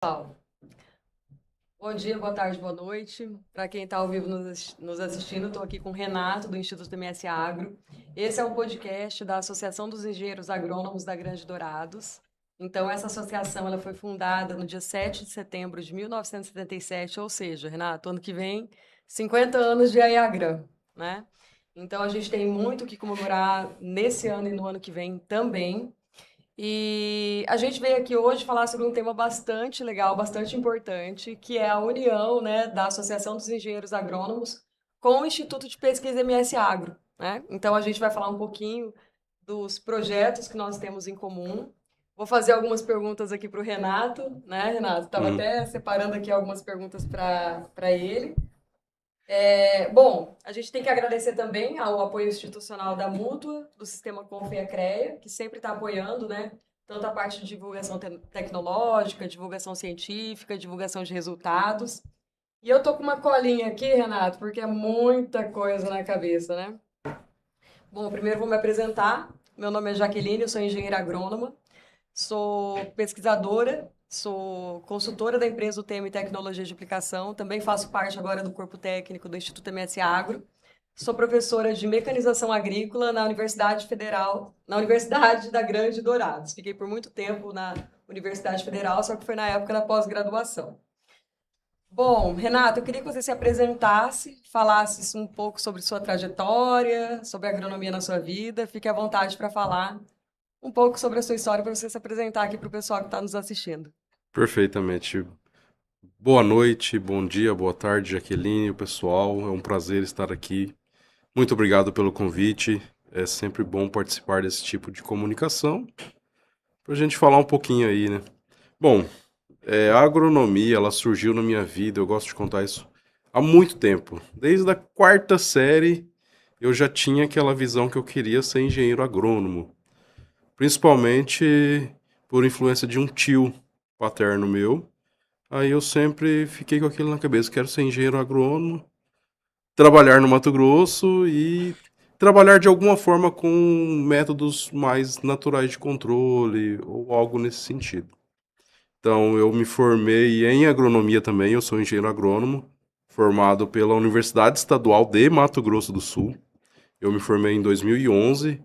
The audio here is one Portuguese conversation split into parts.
Pessoal, bom dia, boa tarde, boa noite. Para quem está ao vivo nos assistindo, estou aqui com o Renato, do Instituto MS Agro. Esse é um podcast da Associação dos Engenheiros Agrônomos da Grande Dourados. Então, essa associação ela foi fundada no dia 7 de setembro de 1977, ou seja, Renato, ano que vem, 50 anos de AIAGRAM, né? Então, a gente tem muito o que comemorar nesse ano e no ano que vem também. E a gente veio aqui hoje falar sobre um tema bastante legal, bastante importante, que é a união, né, da Associação dos Engenheiros Agrônomos com o Instituto de Pesquisa MS Agro, né? Então a gente vai falar um pouquinho dos projetos que nós temos em comum. Vou fazer algumas perguntas aqui para o Renato, né, Renato? Estava Uhum. até separando aqui algumas perguntas para ele. Bom, a gente tem que agradecer também ao apoio institucional da Mútua, do Sistema Confia-CREA, que sempre está apoiando, né? Tanto a parte de divulgação tecnológica, divulgação científica, divulgação de resultados. E eu tô com uma colinha aqui, Renato, porque é muita coisa na cabeça, né? Bom, primeiro vou me apresentar. Meu nome é Jaqueline, eu sou engenheira agrônoma, sou pesquisadora, sou consultora da empresa UTM Tecnologia de Aplicação, também faço parte agora do corpo técnico do Instituto MS Agro. Sou professora de mecanização agrícola na Universidade Federal, na Universidade da Grande Dourados. Fiquei por muito tempo na Universidade Federal, só que foi na época da pós-graduação. Bom, Renato, eu queria que você se apresentasse, falasse um pouco sobre sua trajetória, sobre a agronomia na sua vida. Fique à vontade para falar um pouco sobre a sua história, para você se apresentar aqui para o pessoal que está nos assistindo. Perfeitamente. Boa noite, bom dia, boa tarde, Jaqueline, o pessoal. É um prazer estar aqui. Muito obrigado pelo convite. É sempre bom participar desse tipo de comunicação para a gente falar um pouquinho aí, né? Bom, a agronomia, ela surgiu na minha vida, eu gosto de contar isso há muito tempo. Desde a quarta série, eu já tinha aquela visão que eu queria ser engenheiro agrônomo. Principalmente por influência de um tio paterno meu. Aí eu sempre fiquei com aquilo na cabeça, quero ser engenheiro agrônomo, trabalhar no Mato Grosso e trabalhar de alguma forma com métodos mais naturais de controle ou algo nesse sentido. Então eu me formei em agronomia também, eu sou engenheiro agrônomo, formado pela Universidade Estadual de Mato Grosso do Sul. Eu me formei em 2011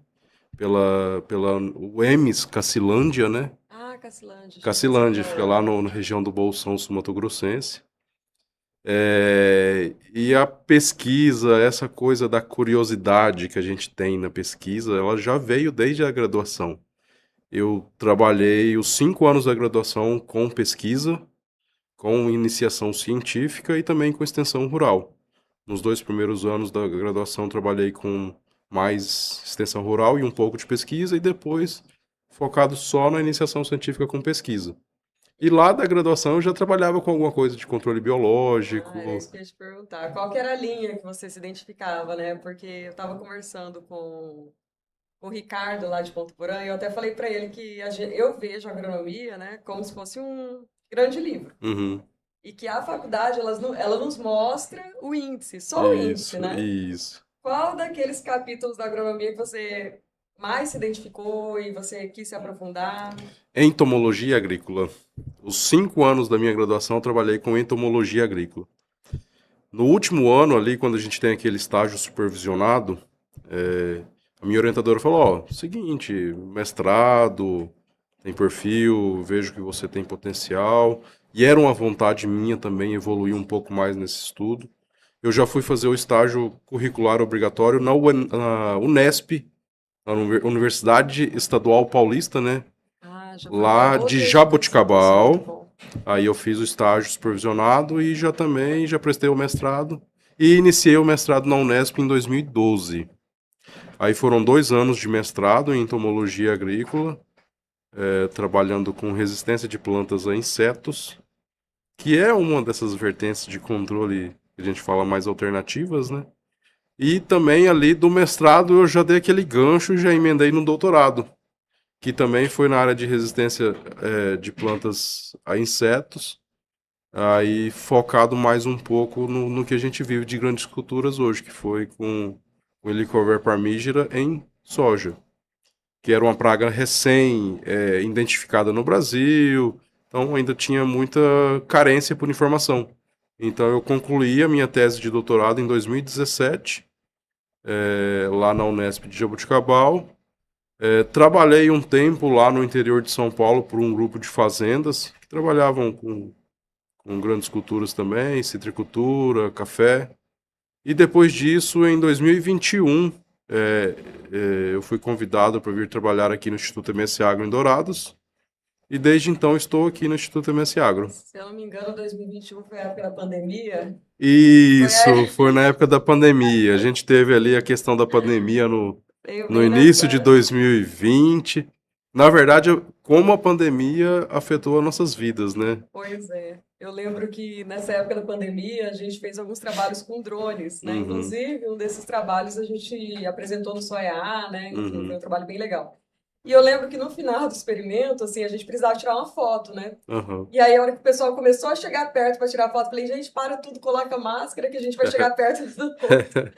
pela UEMS Cacilândia, né? Ah, Cacilândia, já passei por Cacilândia, fica lá lá. na região do Bolsão Sul-Mato-Grossense. E a pesquisa, essa coisa da curiosidade que a gente tem na pesquisa, ela já veio desde a graduação. Eu trabalhei os 5 anos da graduação com pesquisa, com iniciação científica e também com extensão rural. Nos 2 primeiros anos da graduação, trabalhei com mais extensão rural e um pouco de pesquisa, e depois focado só na iniciação científica com pesquisa. E lá da graduação eu já trabalhava com alguma coisa de controle Ah, era biológico. isso que eu ia te perguntar. Qual que era a linha que você se identificava, né? Porque eu estava conversando com o Ricardo lá de Ponto Porã e eu até falei para ele que eu vejo a agronomia, né, como se fosse um grande livro. Uhum. E que a faculdade, ela nos mostra o índice, só o índice, Isso, né? isso. Qual daqueles capítulos da agronomia que você mais se identificou e você quis se aprofundar? Entomologia agrícola. Os 5 anos da minha graduação eu trabalhei com entomologia agrícola. No último ano ali, quando a gente tem aquele estágio supervisionado, a minha orientadora falou, ó, seguinte, mestrado, tem perfil, vejo que você tem potencial. E era uma vontade minha também evoluir um pouco mais nesse estudo. Eu já fui fazer o estágio curricular obrigatório na Unesp, na Universidade Estadual Paulista, né? Ah, já foi Lá de outra instituição. Isso é muito Jaboticabal. bom. Aí eu fiz o estágio supervisionado e já prestei o mestrado. E iniciei o mestrado na Unesp em 2012. Aí foram 2 anos de mestrado em entomologia agrícola, trabalhando com resistência de plantas a insetos, que é uma dessas vertentes de controle que a gente fala mais alternativas, né? E também ali do mestrado eu já dei aquele gancho e já emendei no doutorado, que também foi na área de resistência de plantas a insetos, aí focado mais um pouco no que a gente vive de grandes culturas hoje, que foi com o Helicobacter parmígera em soja, que era uma praga recém identificada no Brasil, Então ainda tinha muita carência por informação. Então eu concluí a minha tese de doutorado em 2017, lá na Unesp de Jaboticabal. Trabalhei um tempo lá no interior de São Paulo por um grupo de fazendas que trabalhavam com grandes culturas também, citricultura, café. E depois disso, em 2021, é, eu fui convidado para vir trabalhar aqui no Instituto MS Agro em Dourados. E desde então estou aqui no Instituto MS Agro. Se eu não me engano, 2021 foi a época da pandemia. Foi Isso, aí, foi na época da pandemia. A gente teve ali a questão da pandemia veio no bem início de nessa. 2020. Na verdade, como a pandemia afetou as nossas vidas, né? Pois é. Eu lembro que nessa época da pandemia a gente fez alguns trabalhos com drones, né? Uhum, Inclusive, um desses trabalhos a gente apresentou no SOEA, né? Enfim, foi um uhum, trabalho bem legal. E eu lembro que no final do experimento, assim, a gente precisava tirar uma foto, né? uhum. E aí, a hora que o pessoal começou a chegar perto para tirar foto, eu falei, gente, para tudo, coloca a máscara que a gente vai chegar perto do outro.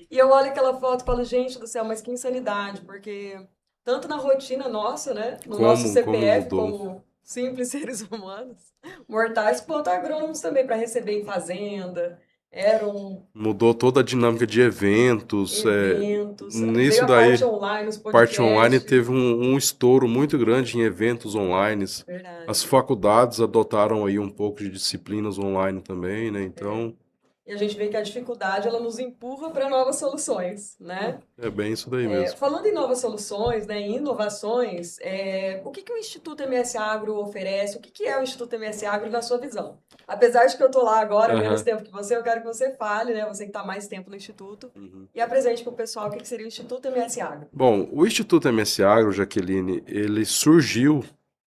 E eu olho aquela foto e falo, gente do céu, mas que insanidade, porque tanto na rotina nossa, né, no nosso Como CPF, mudou? como simples seres humanos, mortais, quanto agrônomos também para receber em fazenda, eram Mudou toda a dinâmica de eventos. eventos, veio Nisso a parte daí, online, os parte online podcasts, teve um estouro muito grande em eventos online. As verdade. faculdades adotaram aí um pouco de disciplinas online também, né? É. Então, E a gente vê que a dificuldade, ela nos empurra para novas soluções, né? é bem isso daí mesmo. Falando em novas soluções, né, em inovações, o que que o Instituto MS Agro oferece? O que que é o Instituto MS Agro na sua visão? Apesar de que eu estou lá agora, menos Aham. tempo que você, eu quero que você fale, né, você que está mais tempo no Instituto, Uhum. e apresente para o pessoal o que que seria o Instituto MS Agro. Bom, o Instituto MS Agro, Jaqueline, ele surgiu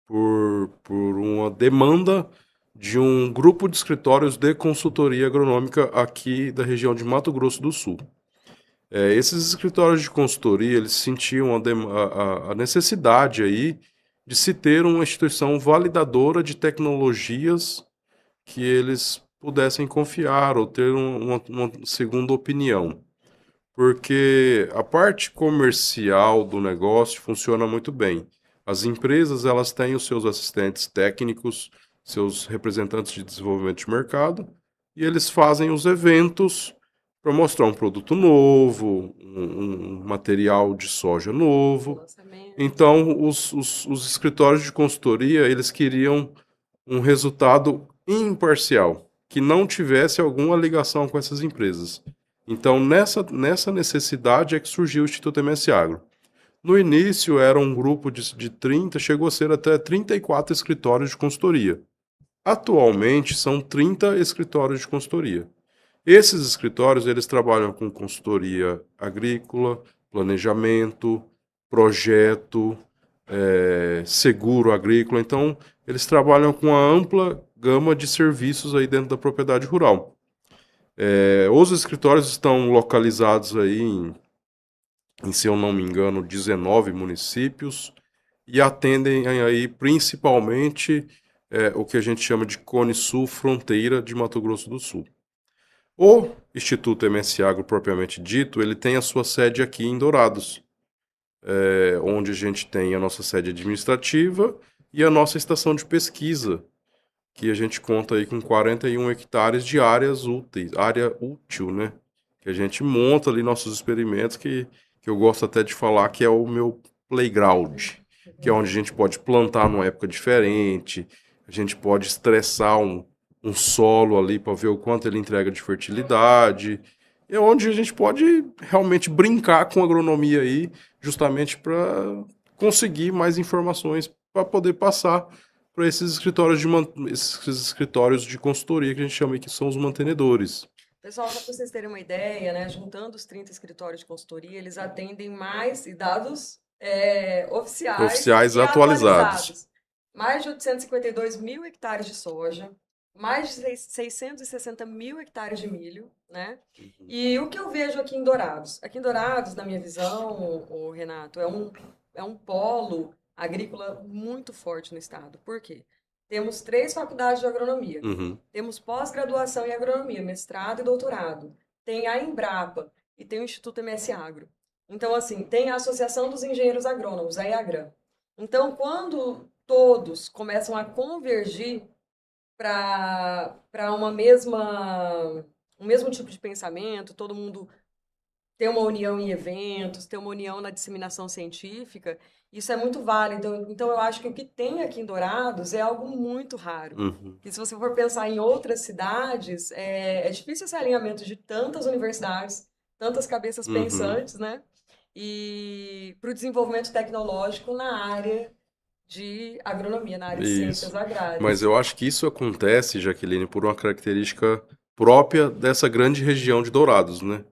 por uma demanda de um grupo de escritórios de consultoria agronômica aqui da região de Mato Grosso do Sul. Esses escritórios de consultoria, eles sentiam a necessidade aí de se ter uma instituição validadora de tecnologias que eles pudessem confiar ou ter uma segunda opinião. Porque a parte comercial do negócio funciona muito bem. As empresas, elas têm os seus assistentes técnicos, seus representantes de desenvolvimento de mercado, e eles fazem os eventos para mostrar um produto novo, um material de soja novo. Lançamento. Então, os escritórios de consultoria, eles queriam um resultado imparcial, que não tivesse alguma ligação com essas empresas. Então, nessa necessidade é que surgiu o Instituto MS Agro. No início era um grupo de 30, chegou a ser até 34 escritórios de consultoria. Atualmente são 30 escritórios de consultoria. Esses escritórios eles trabalham com consultoria agrícola, planejamento, projeto, seguro agrícola. Então, eles trabalham com uma ampla gama de serviços aí dentro da propriedade rural. Os escritórios estão localizados aí se eu não me engano, 19 municípios e atendem aí principalmente o que a gente chama de Cone Sul, fronteira de Mato Grosso do Sul. O Instituto MS Agro, propriamente dito, ele tem a sua sede aqui em Dourados, onde a gente tem a nossa sede administrativa e a nossa estação de pesquisa, que a gente conta aí com 41 hectares de áreas úteis, área útil, né? Que a gente monta ali nossos experimentos, que eu gosto até de falar que é o meu playground, que é onde a gente pode plantar numa época diferente, a gente pode estressar um solo ali para ver o quanto ele entrega de fertilidade, é onde a gente pode realmente brincar com a agronomia aí, justamente para conseguir mais informações para poder passar para esses escritórios de consultoria que a gente chama aí, que são os mantenedores. Pessoal, só para vocês terem uma ideia, né, juntando os 30 escritórios de consultoria, eles atendem mais, e dados oficiais Oficiais e atualizados. atualizados, mais de 852 mil hectares de soja, mais de 660 mil hectares de milho, né? E o que eu vejo aqui em Dourados, na minha visão, o Renato, é um polo agrícola muito forte no estado. Por quê? Temos 3 faculdades de agronomia. Uhum, Temos pós-graduação em agronomia, mestrado e doutorado. Tem a Embrapa e tem o Instituto MS Agro. Então, assim, tem a Associação dos Engenheiros Agrônomos, a EAGRAM. Então, quando todos começam a convergir para um mesmo tipo de pensamento, todo mundo ter uma união em eventos, ter uma união na disseminação científica, isso é muito válido. Então, eu acho que o que tem aqui em Dourados é algo muito raro. Uhum, E se você for pensar em outras cidades, é difícil esse alinhamento de tantas universidades, tantas cabeças uhum. pensantes, né? E para o desenvolvimento tecnológico na área de agronomia, na área de ciências Isso. Mas agrárias. eu acho que isso acontece, Jaqueline, por uma característica própria dessa grande região de Dourados, né?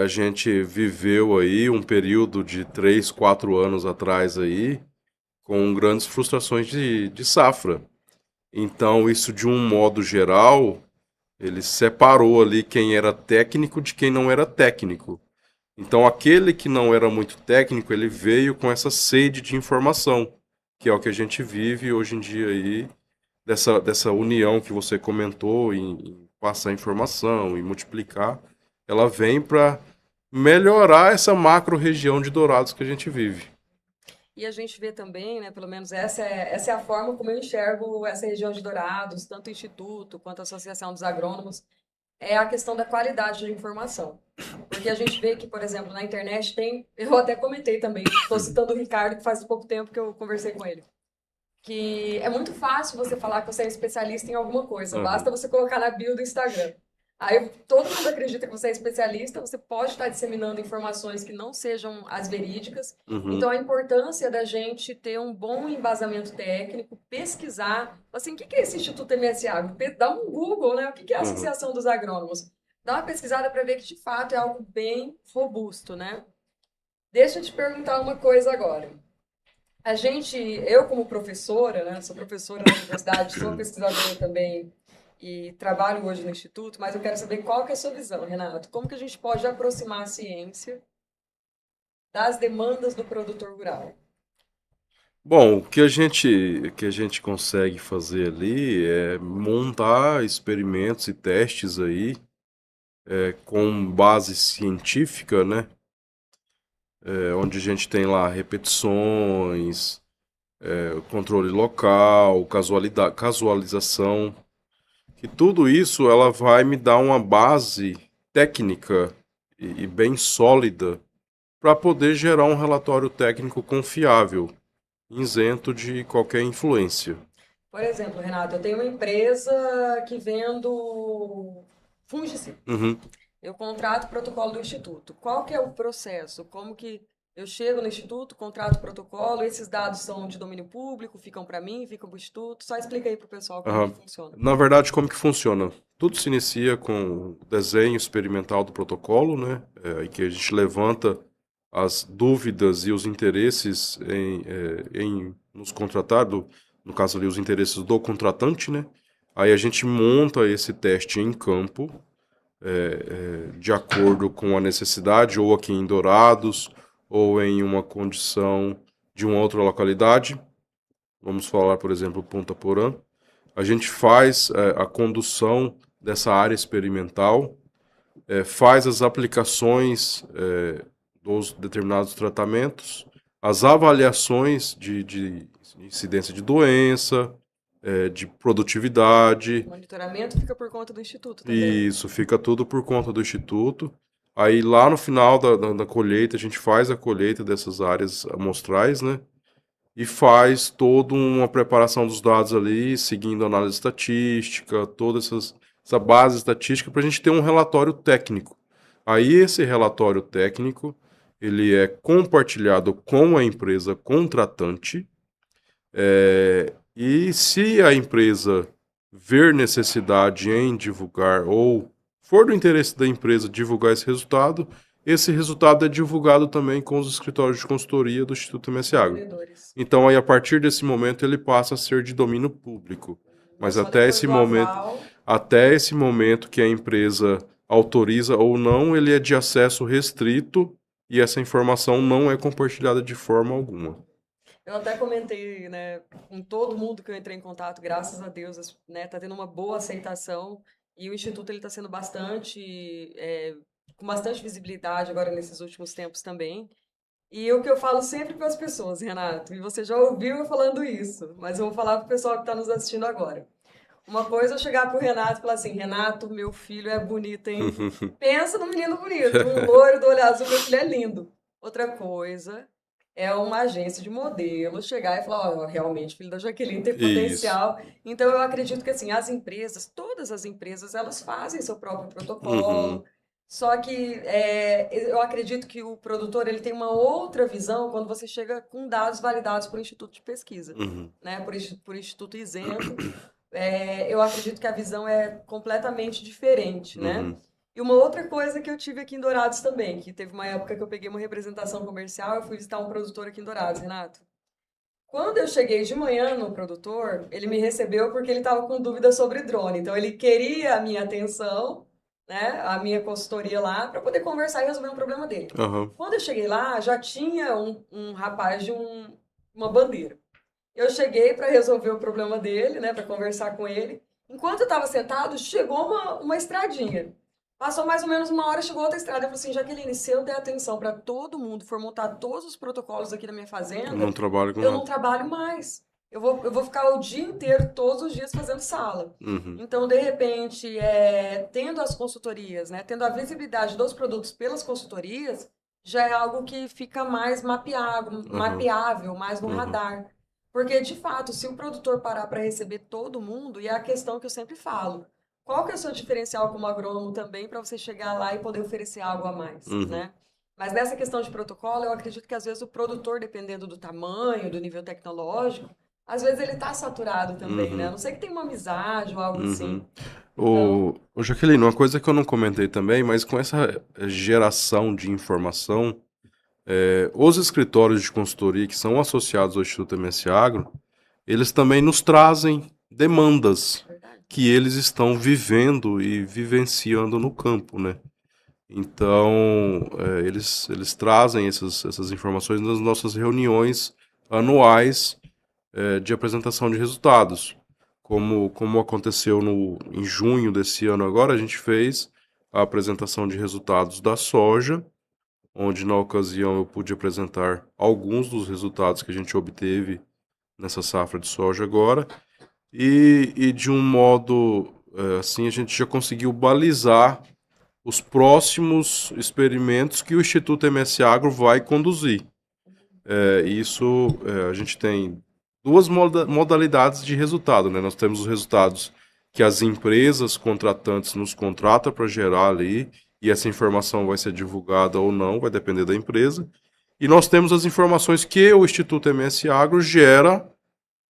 A gente viveu aí um período de 3, 4 anos atrás aí, com grandes frustrações de safra. Então, isso de um modo geral, ele separou ali quem era técnico de quem não era técnico. Então, aquele que não era muito técnico, ele veio com essa sede de informação, que é o que a gente vive hoje em dia aí, dessa união que você comentou em passar informação e multiplicar, ela vem para melhorar essa macro região de Dourados que a gente vive. E a gente vê também, né, pelo menos essa é a forma como eu enxergo essa região de Dourados, tanto o Instituto quanto a Associação dos Agrônomos, é a questão da qualidade de informação. Porque a gente vê que, por exemplo, na internet tem, eu até comentei também, estou citando o Ricardo, que faz pouco tempo que eu conversei com ele, que é muito fácil você falar que você é especialista em alguma coisa, basta Uhum, você colocar na bio do Instagram. Aí todo mundo acredita que você é especialista, você pode estar disseminando informações que não sejam as verídicas. uhum, Então a importância da gente ter um bom embasamento técnico, pesquisar, assim, o que é esse Instituto MSA? Dá um Google, né? O que é a uhum. Associação dos Agrônomos? Dá uma pesquisada para ver que de fato é algo bem robusto, né? Deixa eu te perguntar uma coisa agora. Eu como professora, né, sou professora na universidade, sou pesquisadora também e trabalho hoje no instituto, mas eu quero saber qual que é a sua visão, Renato. Como que a gente pode aproximar a ciência das demandas do produtor rural? Bom, o que a gente consegue fazer ali é montar experimentos e testes aí com base científica, né? Onde a gente tem lá repetições, controle local, casualização, que tudo isso ela vai me dar uma base técnica e bem sólida para poder gerar um relatório técnico confiável, isento de qualquer influência. Por exemplo, Renato, eu tenho uma empresa que vendo fungicida. Uhum. Eu contrato o protocolo do Instituto. Qual que é o processo? Como que eu chego no Instituto, contrato o protocolo, esses dados são de domínio público, ficam para mim, ficam para o Instituto? Só explica aí para o pessoal como que Aham. funciona. Na verdade, como que funciona? Tudo se inicia com o desenho experimental do protocolo, né? Em que a gente levanta as dúvidas e os interesses em nos contratar, no caso ali, os interesses do contratante, né? Aí a gente monta esse teste em campo, de acordo com a necessidade, ou aqui em Dourados, ou em uma condição de uma outra localidade. Vamos falar, por exemplo, Ponta Porã. A gente faz a condução dessa área experimental, faz as aplicações dos determinados tratamentos, as avaliações de incidência de doença, de O produtividade, monitoramento fica por conta do Instituto e também. isso fica tudo por conta do Instituto. Aí lá no final da colheita, a gente faz a colheita dessas áreas amostrais, né? E faz toda uma preparação dos dados ali, seguindo análise estatística, essa base estatística, para a gente ter um relatório técnico. Aí esse relatório técnico ele é compartilhado com a empresa contratante, e se a empresa ver necessidade em divulgar ou for do interesse da empresa divulgar esse resultado é divulgado também com os escritórios de consultoria do Instituto Os MS Agro. mantenedores. Então, aí, a partir desse momento, ele passa a ser de domínio público. Não Mas só depois do aval. até esse momento que a empresa autoriza ou não, ele é de acesso restrito e essa informação não é compartilhada de forma alguma. Eu até comentei, né, com todo mundo que eu entrei em contato, graças a Deus, né, tá tendo uma boa aceitação e o Instituto ele está sendo com bastante visibilidade agora nesses últimos tempos também. E o que eu falo sempre para as pessoas, Renato, e você já ouviu eu falando isso, mas eu vou falar para o pessoal que está nos assistindo agora. Uma coisa é eu chegar pro Renato e falar assim, Renato, meu filho é bonito, hein? Pensa no menino bonito, um loiro do olho azul, meu filho é lindo. Outra coisa é uma agência de modelo chegar e falar, ó, realmente, o filho da Jaqueline tem Isso. potencial. Então eu acredito que assim, as empresas, todas as empresas, elas fazem seu próprio Uhum, protocolo. Só que eu acredito que o produtor ele tem uma outra visão quando você chega com dados validados por instituto de pesquisa, uhum, né? Por instituto isento. Eu acredito que a visão é completamente diferente, né? uhum. E uma outra coisa que eu tive aqui em Dourados também, que teve uma época que eu peguei uma representação comercial, eu fui visitar um produtor aqui em Dourados, Renato. Quando eu cheguei de manhã no produtor, ele me recebeu porque ele estava com dúvida sobre drone. Então ele queria a minha atenção, né, a minha consultoria lá, para poder conversar e resolver um problema dele. Aham. Quando eu cheguei lá, já tinha um rapaz de uma bandeira. Eu cheguei para resolver o problema dele, né, para conversar com ele. Enquanto eu estava sentado, chegou uma estradinha. Passou mais ou menos uma hora, chegou outra estrada. Eu falei assim, Jaqueline, se eu der atenção para todo mundo, for montar todos os protocolos aqui da minha Eu não fazenda, trabalho com eu não nada. trabalho mais. Eu vou ficar o dia inteiro, todos os dias, fazendo sala. Uhum, Então, de repente, tendo as consultorias, né, tendo a visibilidade dos produtos pelas consultorias, já é algo que fica mais aham, mapeável, mais no aham, radar. Porque, de fato, se o produtor parar para receber todo mundo, e é a questão que eu sempre falo, qual que é o seu diferencial como agrônomo também para você chegar lá e poder oferecer algo a mais, uhum, né? Mas nessa questão de protocolo, eu acredito que às vezes o produtor, dependendo do tamanho, do nível tecnológico, às vezes ele está saturado também, né? A uhum, não sei que tem uma amizade ou algo uhum. assim. Então, Jaqueline, uma coisa que eu não comentei também, mas com essa geração de informação, os escritórios de consultoria que são associados ao Instituto MS Agro, eles também nos trazem demandas verdade. que eles estão vivendo e vivenciando no campo, né? Então, eles trazem essas informações nas nossas reuniões anuais, de apresentação de resultados. Como aconteceu em junho desse ano agora, a gente fez a apresentação de resultados da soja, onde na ocasião eu pude apresentar alguns dos resultados que a gente obteve nessa safra de soja agora, e de um modo assim a gente já conseguiu balizar os próximos experimentos que o Instituto MS Agro vai conduzir. A gente tem duas modalidades de resultado, né? Nós temos os resultados que as empresas contratantes nos contratam para gerar ali, e essa informação vai ser divulgada ou não, vai depender da empresa. E nós temos as informações que o Instituto MS Agro gera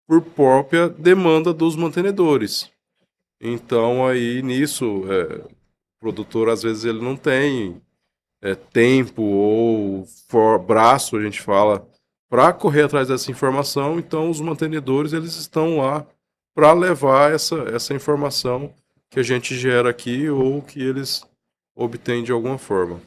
por própria demanda dos mantenedores. Então, aí nisso, o produtor às vezes ele não tem tempo ou braço, a gente fala, para correr atrás dessa informação. Então, os mantenedores eles estão lá para levar essa informação que a gente gera aqui ou que eles obtêm de alguma forma.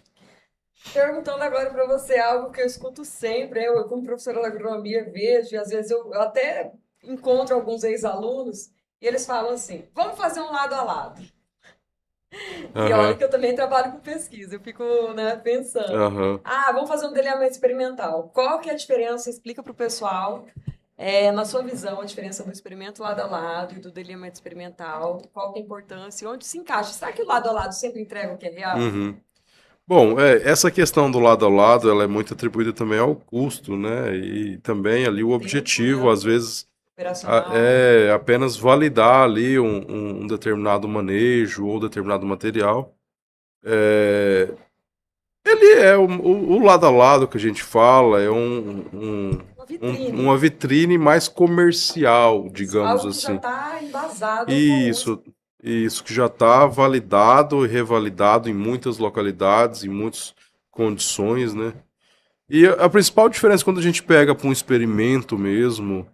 Perguntando agora para você algo que eu escuto sempre, eu como professora de agronomia vejo, e às vezes eu até encontro alguns ex-alunos, e eles falam assim, vamos fazer um lado a lado. E olha Aham, que eu também trabalho com pesquisa, eu fico, né, pensando. aham. Ah, vamos fazer um delineamento experimental. Qual que é a diferença? Explica para o pessoal, na sua visão, a diferença do experimento lado a lado e do delineamento experimental. Qual que é a importância e onde se encaixa? Será que o lado a lado sempre entrega o que é real? Uhum. Bom, essa questão do lado a lado, ela é muito atribuída também ao custo, né? E também ali o Tempo, objetivo, né? às vezes, Operacional. é apenas validar ali um determinado manejo ou determinado material. É, ele é o lado a lado que a gente fala, é Uma vitrine. uma vitrine mais comercial, Isso, digamos algo que já assim. está embasado com o uso. Isso, isso que já está validado e revalidado em muitas localidades, em muitas condições, né? E a principal diferença quando a gente pega para um experimento mesmo,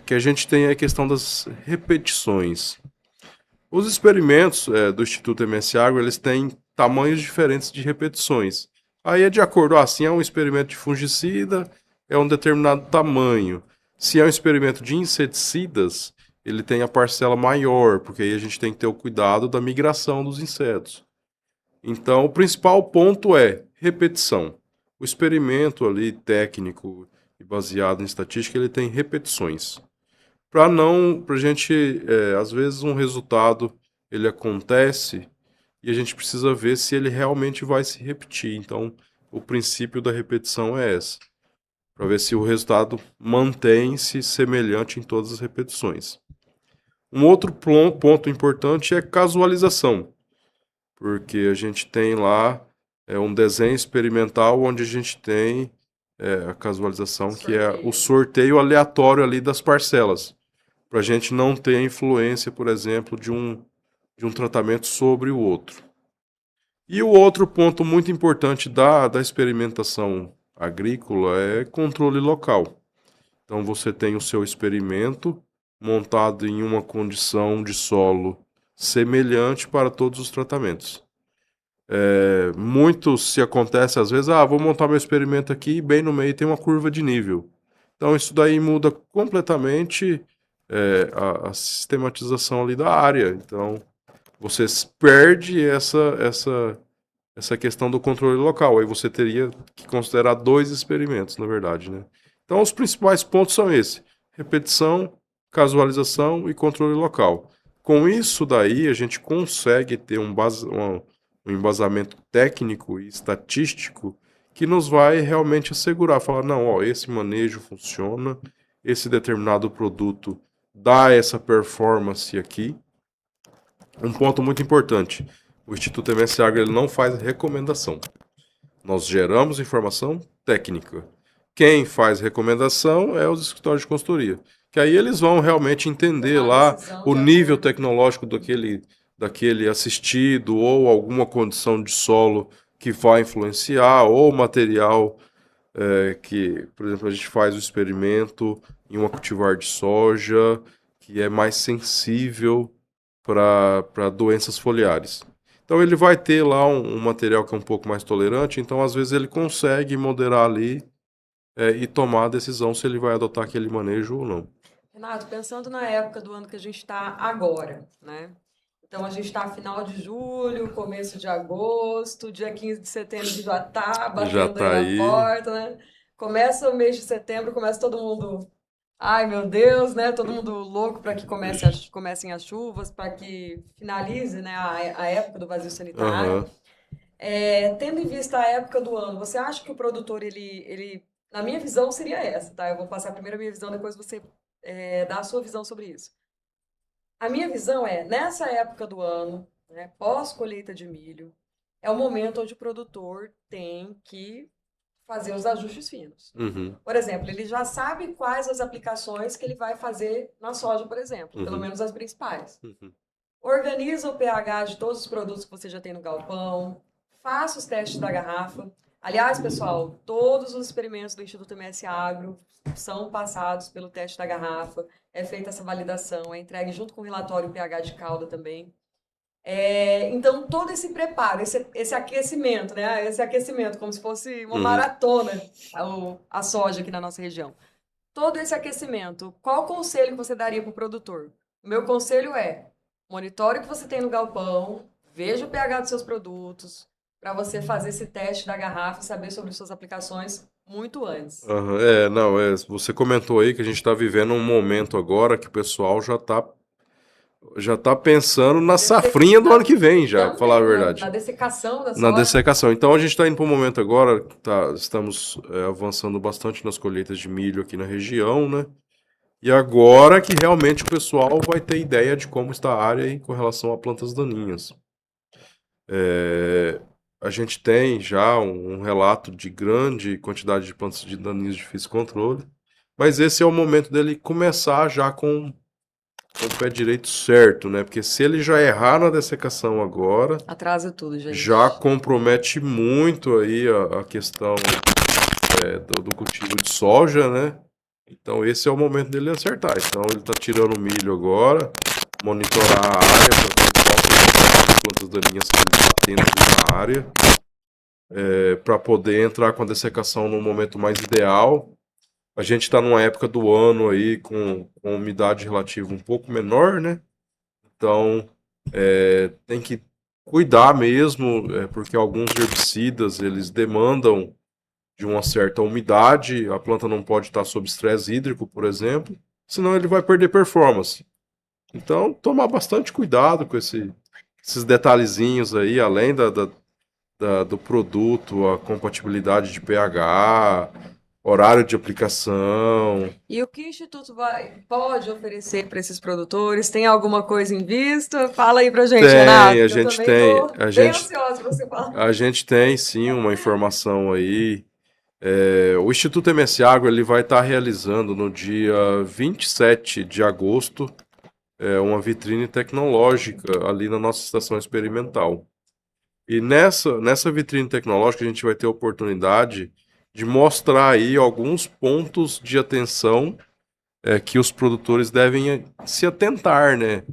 que a gente tem a questão das repetições. Os experimentos do Instituto MS Agro, eles têm tamanhos diferentes de repetições. Aí é de acordo, se é um experimento de fungicida, é um determinado tamanho. Se é um experimento de inseticidas, ele tem a parcela maior, porque aí a gente tem que ter o cuidado da migração dos insetos. Então, o principal ponto é repetição. O experimento ali técnico e baseado em estatística, ele tem repetições. Para a gente, às vezes um resultado ele acontece e a gente precisa ver se ele realmente vai se repetir. Então, o princípio da repetição é esse, para ver se o resultado mantém-se semelhante em todas as repetições. Um outro ponto importante é casualização, porque a gente tem lá um desenho experimental onde a gente tem a casualização, que é o Sorteio. sorteio aleatório ali das parcelas, para a gente não ter a influência, por exemplo, de um tratamento sobre o outro. E o outro ponto muito importante da experimentação agrícola é controle local. Então você tem o seu experimento montado em uma condição de solo semelhante para todos os tratamentos. Muito se acontece às vezes, vou montar meu experimento aqui e bem no meio tem uma curva de nível. Então isso daí muda completamente a sistematização ali da área. Então você perde essa questão do controle local. Aí você teria que considerar dois experimentos, na verdade, né? Então, os principais pontos são esses: repetição, casualização e controle local. Com isso daí, a gente consegue ter um embasamento técnico e estatístico que nos vai realmente assegurar, falar, não, ó, esse manejo funciona, esse determinado produto dá essa performance aqui. Um ponto muito importante, o Instituto MS Agro ele não faz recomendação. Nós geramos informação técnica. Quem faz recomendação é os escritórios de consultoria. Que aí eles vão realmente entender Tomar lá decisão o de nível acordo. tecnológico daquele assistido, ou alguma condição de solo que vai influenciar, ou material que, por exemplo, a gente faz o experimento em uma cultivar de soja que é mais sensível para doenças foliares. Então ele vai ter lá um material que é um pouco mais tolerante, então às vezes ele consegue moderar ali e tomar a decisão se ele vai adotar aquele manejo ou não. Renato, pensando na época do ano que a gente está agora, né? Então a gente está final de julho, começo de agosto, dia 15 de setembro já tá Já batendo aí está na aí. porta, né? Começa o mês de setembro, começa todo mundo, ai meu Deus, né? Todo mundo louco para que comecem as chuvas, para que finalize, né, a época do vazio sanitário. Aham. Tendo em vista a época do ano, você acha que o produtor, na minha visão, seria essa, tá? Eu vou passar primeiro a minha visão, depois você dá a sua visão sobre isso. A minha visão é, nessa época do ano, né, pós-colheita de milho, é o momento onde o produtor tem que fazer os ajustes finos. Uhum. Por exemplo, ele já sabe quais as aplicações que ele vai fazer na soja, por exemplo, pelo Uhum. menos as principais. Uhum. Organiza o pH de todos os produtos que você já tem no galpão. Faça os testes da garrafa. Aliás, pessoal, todos os experimentos do Instituto MS Agro são passados pelo teste da garrafa. É feita essa validação, é entregue junto com o relatório pH de calda também. Então, todo esse preparo, esse aquecimento, né? Esse aquecimento, como se fosse uma Uhum. maratona, a soja aqui na nossa região. Todo esse aquecimento, qual conselho que você daria para o produtor? O meu conselho é: monitore o que você tem no galpão, veja o pH dos seus produtos, para você fazer esse teste da garrafa e saber sobre suas aplicações muito antes. Aham. Não, você comentou aí que a gente está vivendo um momento agora que o pessoal já tá pensando na safrinha do ano que vem, já, pra falar a Também na verdade. dessecação da Na soja. dessecação. Então a gente está indo para um momento agora, estamos avançando bastante nas colheitas de milho aqui na região, né? E agora que realmente o pessoal vai ter ideia de como está a área em com relação a plantas daninhas. É, a gente tem já um relato de grande quantidade de plantas de daninhas de difícil controle, mas esse é o momento dele começar já com o pé direito certo, né? Porque se ele já errar na dessecação agora, Atrasa tudo, já gente. compromete muito aí a questão do cultivo de soja, né? Então esse é o momento dele acertar. Então ele está tirando o milho agora, monitorar a área para ver qual que é plantas daninhas que ele está tendo ali na área, para poder entrar com a dessecação no momento mais ideal. A gente está numa época do ano aí com umidade relativa um pouco menor, né? Então tem que cuidar mesmo, porque alguns herbicidas eles demandam de uma certa umidade, a planta não pode estar sob estresse hídrico, por exemplo, senão ele vai perder performance. Então, tomar bastante cuidado com esses detalhezinhos aí, além do produto, a compatibilidade de pH, horário de aplicação. E o que o Instituto pode oferecer para esses produtores? Tem alguma coisa em vista? Fala aí pra gente, Tem, Renato, a que eu gente também tem, tô bem ansiosa para você falar. a gente tem sim uma informação aí. O Instituto MS Agro ele vai estar realizando no dia 27 de agosto uma vitrine tecnológica ali na nossa estação experimental. E nessa vitrine tecnológica a gente vai ter a oportunidade de mostrar aí alguns pontos de atenção que os produtores devem se atentar, né?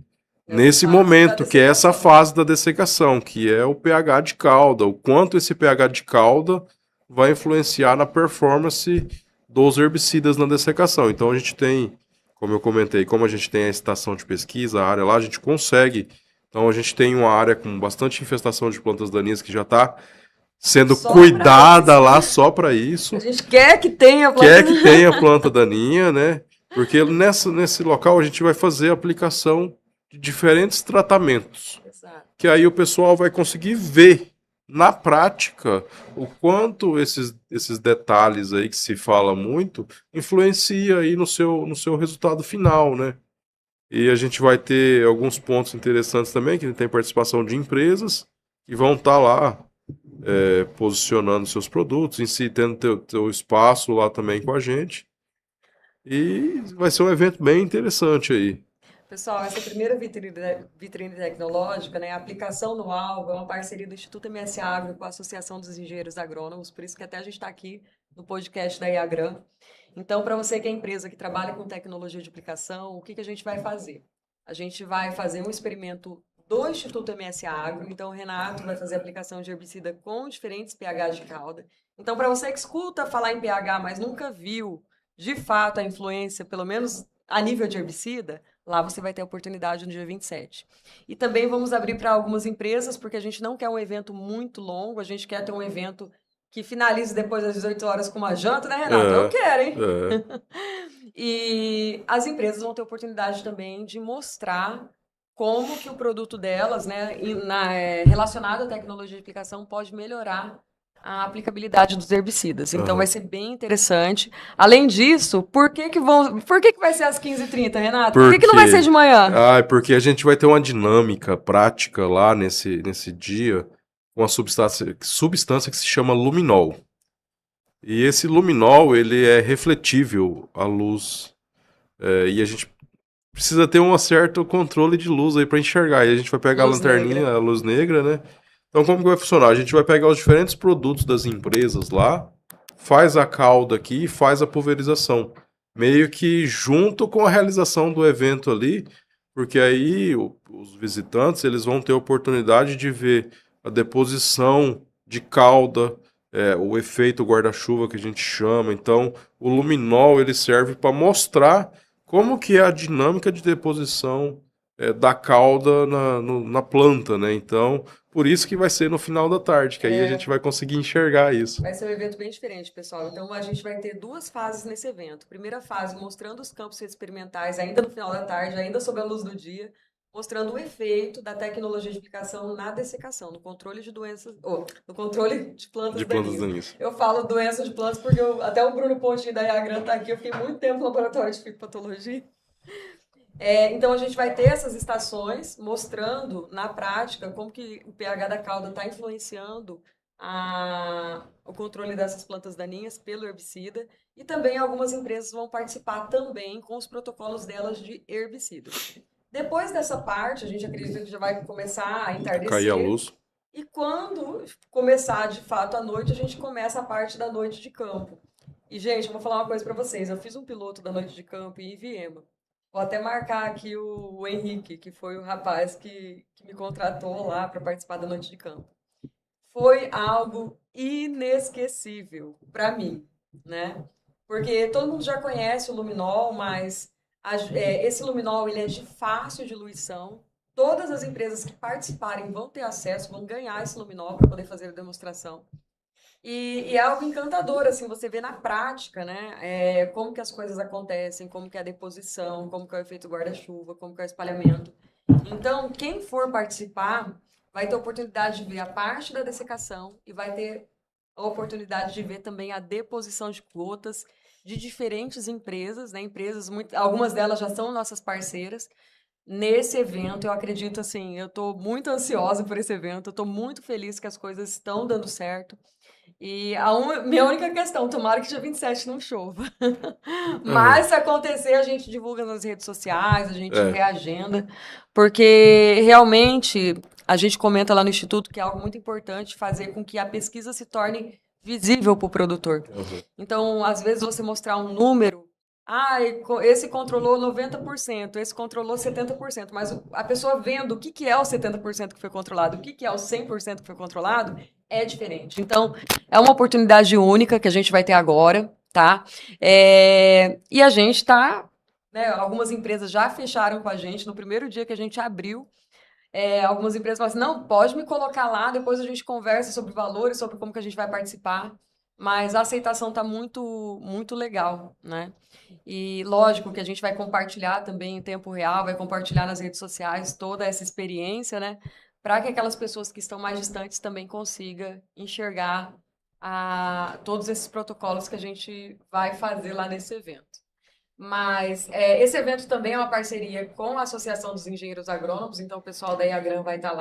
Nessa Nesse fase da momento, que é essa dessecação. fase da dessecação, que é o pH de cauda, o quanto esse pH de cauda vai influenciar na performance dos herbicidas na dessecação. Então a gente tem, como eu comentei, como a gente tem a estação de pesquisa, a área lá, a gente consegue. Então a gente tem uma área com bastante infestação de plantas daninhas que já está sendo Só para cuidada isso. lá só para A isso. gente quer que tenha Quer planta. que tenha planta daninha, né? Porque nesse local a gente vai fazer a aplicação de diferentes tratamentos. Exato. Que aí o pessoal vai conseguir ver na prática o quanto esses detalhes aí que se fala muito influencia aí no seu resultado final, né? E a gente vai ter alguns pontos interessantes também, que tem participação de empresas que vão estar lá posicionando seus produtos, em si tendo teu espaço lá também com a gente. E vai ser um evento bem interessante aí. Pessoal, essa primeira vitrine tecnológica, né, a aplicação no alvo, é uma parceria do Instituto MS Agro com a Associação dos Engenheiros Agrônomos, por isso que até a gente está aqui no podcast da Iagran. Então, para você que é empresa que trabalha com tecnologia de aplicação, o que a gente vai fazer? A gente vai fazer um experimento do Instituto MS Agro, então o Renato vai fazer a aplicação de herbicida com diferentes pH de cauda. Então, para você que escuta falar em pH, mas nunca viu de fato a influência, pelo menos a nível de herbicida, lá você vai ter a oportunidade no dia 27. E também vamos abrir para algumas empresas, porque a gente não quer um evento muito longo, a gente quer ter um evento que finalize depois das 18 horas com uma janta, né, Renato? Eu É, quero, hein? é. E as empresas vão ter oportunidade também de mostrar como que o produto delas, né, relacionado à tecnologia de aplicação, pode melhorar a aplicabilidade dos herbicidas. Então vai Aham. ser bem interessante. Além disso, por que vai ser às 15h30, Renato? Por Por que não vai ser quê? de manhã? Ah, é porque a gente vai ter uma dinâmica prática lá nesse dia, com uma substância que se chama luminol. E esse luminol, ele é refletível à luz. E a gente precisa ter um certo controle de luz aí para enxergar. E a gente vai pegar a Luz lanterninha, negra. a luz negra, né? Então, como que vai funcionar? A gente vai pegar os diferentes produtos das empresas lá, faz a calda aqui e faz a pulverização. Meio que junto com a realização do evento ali, porque aí os visitantes eles vão ter a oportunidade de ver a deposição de calda, o efeito guarda-chuva que a gente chama. Então, o luminol ele serve para mostrar como que é a dinâmica de deposição da calda na planta, né? Então, por isso que vai ser no final da tarde, que aí a gente vai conseguir enxergar isso. Vai ser um evento bem diferente, pessoal. Então, a gente vai ter duas fases nesse evento. Primeira fase, mostrando os campos experimentais, ainda no final da tarde, ainda sob a luz do dia, mostrando o efeito da tecnologia de aplicação na dessecação, no controle de doenças, no controle de plantas De plantas daninhas. daninhas. Eu falo doença de plantas porque até o Bruno Pontinho da Iagran está aqui, eu fiquei muito tempo no laboratório de fitopatologia. Então, a gente vai ter essas estações mostrando na prática como que o pH da cauda está influenciando o controle dessas plantas daninhas pelo herbicida. E também algumas empresas vão participar também com os protocolos delas de herbicida. Depois dessa parte, a gente acredita que já vai começar a Cair a entardecer. luz. E quando começar de fato a noite, a gente começa a parte da noite de campo. E, gente, eu vou falar uma coisa para vocês. Eu fiz um piloto da noite de campo em Iviema. Vou até marcar aqui o Henrique, que foi o rapaz que me contratou lá para participar da noite de campo. Foi algo inesquecível para mim, né? Porque todo mundo já conhece o luminol, mas esse luminol ele é de fácil diluição. Todas as empresas que participarem vão ter acesso, vão ganhar esse luminol para poder fazer a demonstração. E é algo encantador, assim, você vê na prática, né? Como que as coisas acontecem, como que é a deposição, como que é o efeito guarda-chuva, como que é o espalhamento. Então, quem for participar vai ter oportunidade de ver a parte da dessecação e vai ter a oportunidade de ver também a deposição de gotas de diferentes empresas, né? Empresas, algumas delas já são nossas parceiras. Nesse evento, eu acredito assim, eu estou muito ansiosa por esse evento, eu estou muito feliz que as coisas estão dando certo. E minha única questão, tomara que dia 27 não chova. Mas se acontecer, a gente divulga nas redes sociais, a gente É. reagenda, porque realmente a gente comenta lá no Instituto que é algo muito importante fazer com que a pesquisa se torne visível para o produtor. Aham. Então, às vezes, você mostrar um número, esse controlou 90%, esse controlou 70%, mas a pessoa vendo o que que é o 70% que foi controlado, o que que é o 100% que foi controlado, é diferente. Então, é uma oportunidade única que a gente vai ter agora, tá? E a gente tá, né, algumas empresas já fecharam com a gente no primeiro dia que a gente abriu. Algumas empresas falam assim, não, pode me colocar lá, depois a gente conversa sobre valores, sobre como que a gente vai participar. Mas a aceitação está muito, muito legal, né? E lógico que a gente vai compartilhar também em tempo real, vai compartilhar nas redes sociais toda essa experiência, né? Para que aquelas pessoas que estão mais distantes também consigam enxergar todos esses protocolos que a gente vai fazer lá nesse evento. Mas esse evento também é uma parceria com a Associação dos Engenheiros Agrônomos, então o pessoal da IAGRAM vai estar lá.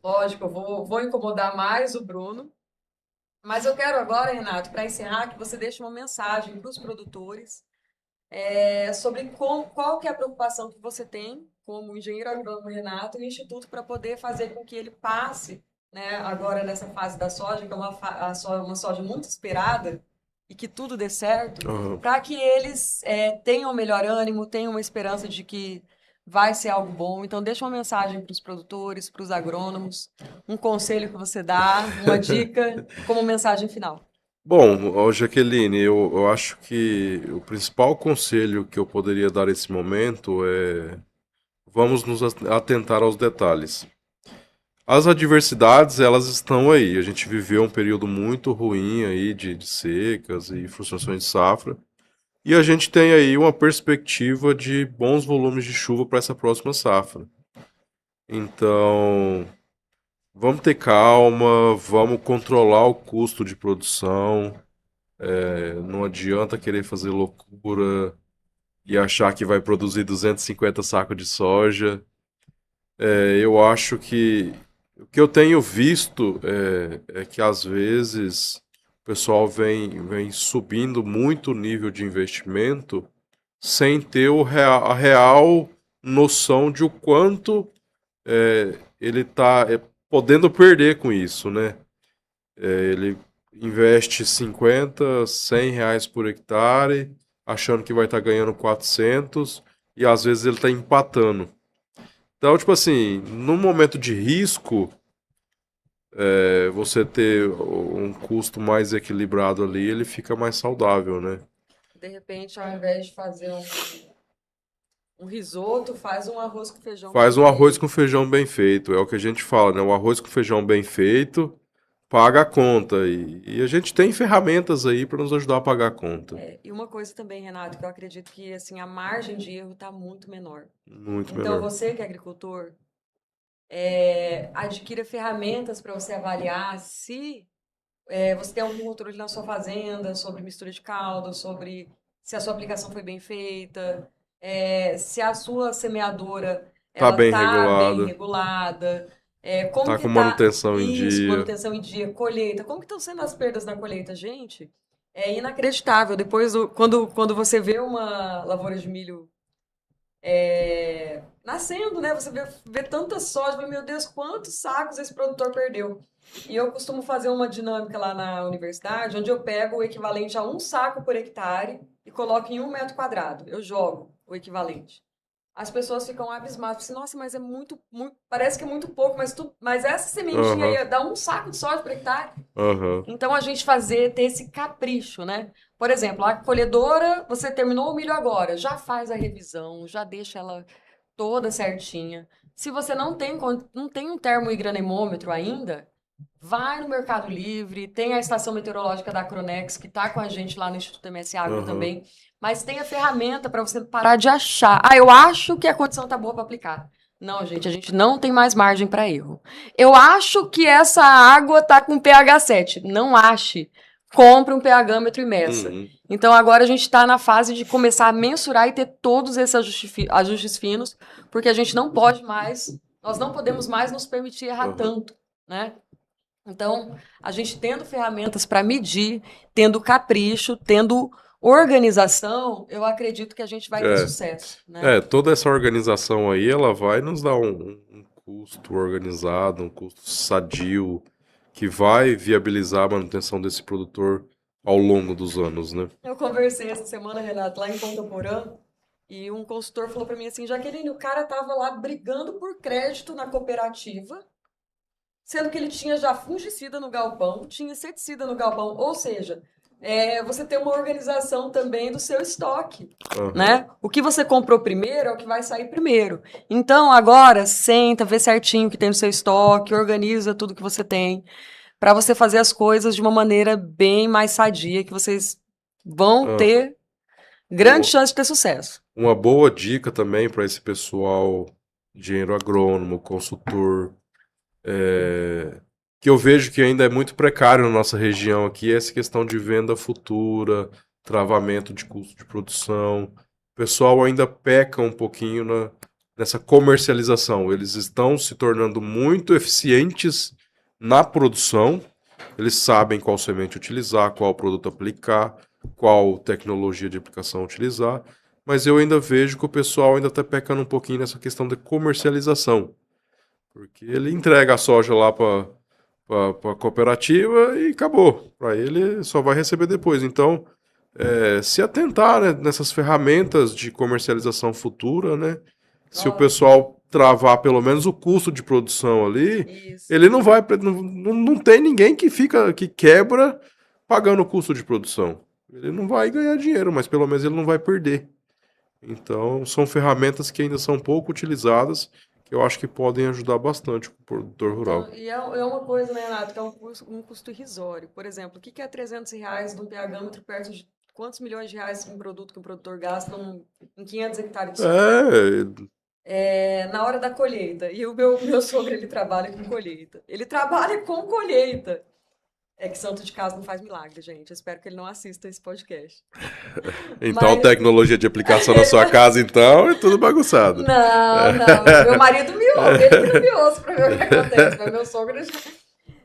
Lógico, eu vou incomodar mais o Bruno. Mas eu quero agora, Renato, para encerrar, que você deixe uma mensagem para os produtores sobre qual que é a preocupação que você tem como engenheiro agrônomo Renato e o Instituto para poder fazer com que ele passe, né, agora nessa fase da soja, que é uma soja muito esperada, e que tudo dê certo, Aham. para que eles tenham melhor ânimo, tenham uma esperança de que vai ser algo bom. Então, deixa uma mensagem para os produtores, para os agrônomos, um conselho que você dá, uma dica, como mensagem final. Bom, ó, Jaqueline, eu acho que o principal conselho que eu poderia dar nesse momento é vamos nos atentar aos detalhes. As adversidades, elas estão aí. A gente viveu um período muito ruim aí de secas e frustrações de safra. E a gente tem aí uma perspectiva de bons volumes de chuva para essa próxima safra. Então, vamos ter calma, vamos controlar o custo de produção. Não adianta querer fazer loucura e achar que vai produzir 250 sacos de soja. Eu acho que o que eu tenho visto é que às vezes o pessoal vem subindo muito o nível de investimento sem ter a real noção de o quanto ele está podendo perder com isso, né? Ele investe 50, 100 reais por hectare, achando que vai estar ganhando 400 e às vezes ele está empatando. Então, tipo assim, no momento de risco, você ter um custo mais equilibrado ali, ele fica mais saudável, né? De repente, ao invés de fazer um risoto, faz um arroz com feijão bem Faz um arroz com feito. feijão bem feito, é o que a gente fala, né? O arroz com feijão bem feito paga a conta. E a gente tem ferramentas aí para nos ajudar a pagar a conta. E uma coisa também, Renato, que eu acredito que assim a margem de erro está muito menor. Muito Então, menor. você que é agricultor, adquira ferramentas para você avaliar se você tem algum controle na sua fazenda sobre mistura de caldo, sobre se a sua aplicação foi bem feita, se a sua semeadora Tá ela bem tá bem regulada, regulada, como tá que com tá manutenção em isso, dia. manutenção em dia, colheita, como que estão sendo as perdas na colheita, gente? É inacreditável. Depois, quando você vê uma lavoura de milho nascendo, né? Você vê tanta soja, fala, meu Deus, quantos sacos esse produtor perdeu. E eu costumo fazer uma dinâmica lá na universidade, onde eu pego o equivalente a um saco por hectare e coloco em 1 metro quadrado. Eu jogo o equivalente. As pessoas ficam abismadas. Assim, nossa, mas é parece que é muito pouco, mas essa sementinha Aham, aí dá um saco de soja por hectare. aham. Então a gente ter esse capricho, né? Por exemplo, a colhedora, você terminou o milho agora, já faz a revisão, já deixa ela toda certinha. Se você não tem um termohidronemômetro ainda, vai no Mercado Livre, tem a estação meteorológica da Cronex, que está com a gente lá no Instituto MS Agro também, mas tem a ferramenta para você parar de achar. Ah, eu acho que a condição tá boa para aplicar. Não, gente, a gente não tem mais margem para erro. Eu acho que essa água tá com pH 7. Não ache. Compre um pH-metro e meça. Então agora a gente está na fase de começar a mensurar e ter todos esses ajustes finos, porque a gente não pode mais, nós não podemos mais nos permitir errar tanto, né? Então, a gente tendo ferramentas para medir, tendo capricho, tendo organização, eu acredito que a gente vai ter sucesso, né? Toda essa organização aí, ela vai nos dar um custo organizado, um custo sadio, que vai viabilizar a manutenção desse produtor ao longo dos anos, né? Eu conversei essa semana, Renato, lá em Ponta Porã, e um consultor falou para mim assim, Jaqueline, o cara tava lá brigando por crédito na cooperativa, sendo que ele tinha já fungicida no galpão, tinha inseticida no galpão, ou seja, você tem uma organização também do seu estoque, né? O que você comprou primeiro é o que vai sair primeiro. Então, agora, senta, vê certinho o que tem no seu estoque, organiza tudo que você tem, para você fazer as coisas de uma maneira bem mais sadia, que vocês vão ter grande chance de ter sucesso. Uma boa dica também para esse pessoal, engenheiro agrônomo, consultor, que eu vejo que ainda é muito precário na nossa região aqui, é essa questão de venda futura, travamento de custo de produção. O pessoal ainda peca um pouquinho nessa comercialização. Eles estão se tornando muito eficientes na produção, eles sabem qual semente utilizar, qual produto aplicar, qual tecnologia de aplicação utilizar, mas eu ainda vejo que o pessoal ainda está pecando um pouquinho nessa questão de comercialização. Porque ele entrega a soja lá para a cooperativa e acabou. Para ele só vai receber depois. Então, se atentar, né, nessas ferramentas de comercialização futura, né? Se o pessoal travar pelo menos o custo de produção ali, ele não vai. Não tem ninguém que quebra pagando o custo de produção. Ele não vai ganhar dinheiro, mas pelo menos ele não vai perder. Então, são ferramentas que ainda são pouco utilizadas, que eu acho que podem ajudar bastante o produtor rural. Então, e é uma coisa, né, Renato, que é um custo irrisório. Por exemplo, o que é R$ 300 de um pH-metro perto de quantos milhões de reais um produto que um produtor gasta em 500 hectares de soja? Na hora da colheita. E o meu sogro, ele trabalha com colheita. Ele trabalha com colheita. É que santo de casa não faz milagre, gente. Eu espero que ele não assista esse podcast. Então, tecnologia de aplicação na sua casa, então, é tudo bagunçado. Não. Meu marido me ouve, ele que não me ouça pra ver o que acontece. Mas meu sogro...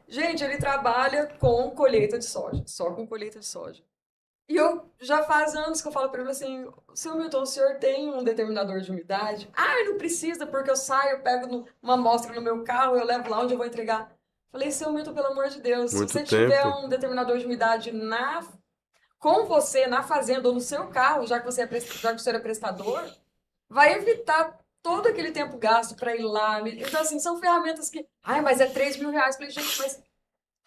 Gente, ele trabalha com colheita de soja. Só com colheita de soja. E eu já faz anos que eu falo pra ele assim, seu Milton, o senhor tem um determinador de umidade? Ah, não precisa, porque eu saio, eu pego uma amostra no meu carro, eu levo lá onde eu vou entregar. Falei, seu Milton, pelo amor de Deus, se você tiver um determinador de umidade com você, na fazenda ou no seu carro, já que o senhor é prestador, vai evitar todo aquele tempo gasto para ir lá. Então, assim, são ferramentas que... Ai, mas é R$ 3.000. Falei, gente, mas...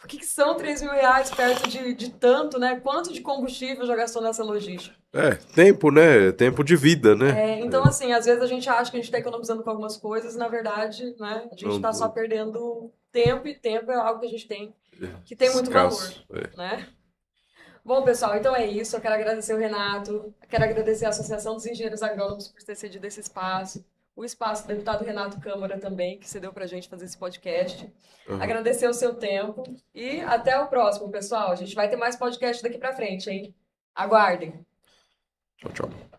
O que são R$ 3.000 perto de tanto, né? Quanto de combustível já gastou nessa logística? Tempo, né? Tempo de vida, né? Então, assim, às vezes a gente acha que a gente está economizando com algumas coisas, na verdade, né? A gente está só perdendo tempo, e tempo é algo que a gente tem, que tem muito valor, né? Bom, pessoal, então é isso. Eu quero agradecer o Renato, quero agradecer a Associação dos Engenheiros Agrônomos por ter cedido esse espaço, o espaço do deputado Renato Câmara também, que cedeu para a gente fazer esse podcast. Agradecer o seu tempo e até o próximo, pessoal. A gente vai ter mais podcast daqui para frente, hein? Aguardem. Tchau, tchau.